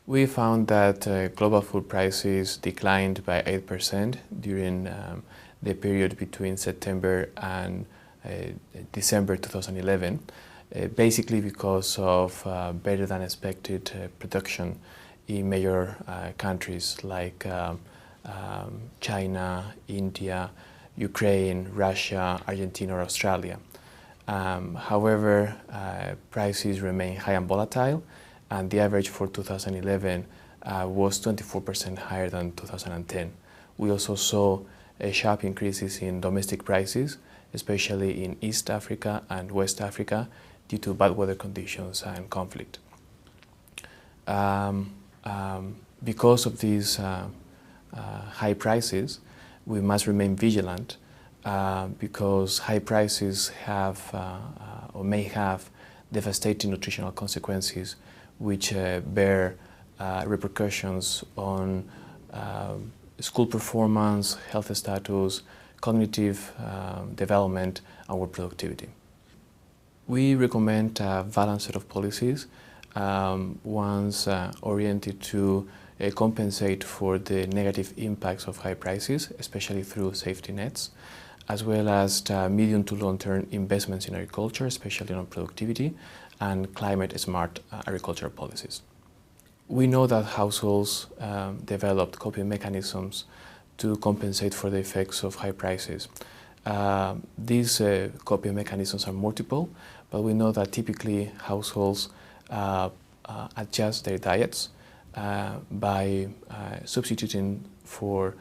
We found that global food prices declined by 8% during the period between September and December 2011, basically because of better than expected production in major countries like China, India, Ukraine, Russia, Argentina, or Australia. However, prices remain high and volatile, and the average for 2011 was 24% higher than 2010. We also saw sharp increases in domestic prices, especially in East Africa and West Africa, due to bad weather conditions and conflict. Because of these high prices, we must remain vigilant because high prices have or may have devastating nutritional consequences which bear repercussions on school performance, health status, cognitive development, and work productivity. We recommend a balanced set of policies, ones oriented to compensate for the negative impacts of high prices, especially through safety nets, as well as medium to long-term investments in agriculture, especially on productivity, and climate-smart agricultural policies. We know that households developed coping mechanisms to compensate for the effects of high prices. These coping mechanisms are multiple, but we know that typically households adjust their diets by substituting for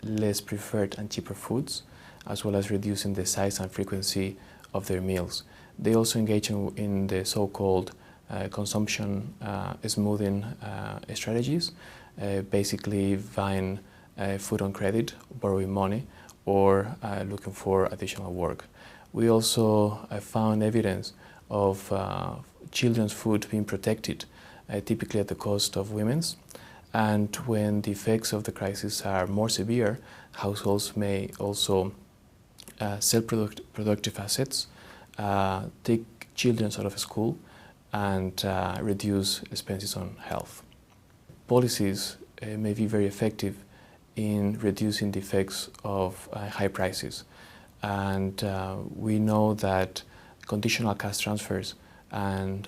less preferred and cheaper foods, as well as reducing the size and frequency of their meals. They also engage in the so-called consumption smoothing strategies, basically buying food on credit, borrowing money, or looking for additional work. We also found evidence of children's food being protected, typically at the cost of women's. And when the effects of the crisis are more severe, households may also sell productive assets, take children out of school, and reduce expenses on health. Policies may be very effective in reducing the effects of high prices. And we know that conditional cash transfers and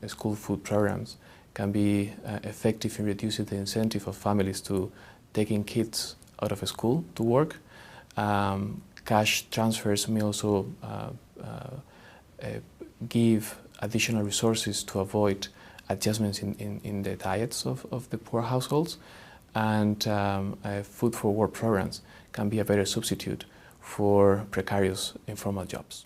school food programs can be effective in reducing the incentive of families to taking kids out of school to work. Cash transfers may also give additional resources to avoid adjustments in the diets of the poor households. And food for work programs can be a better substitute for precarious informal jobs.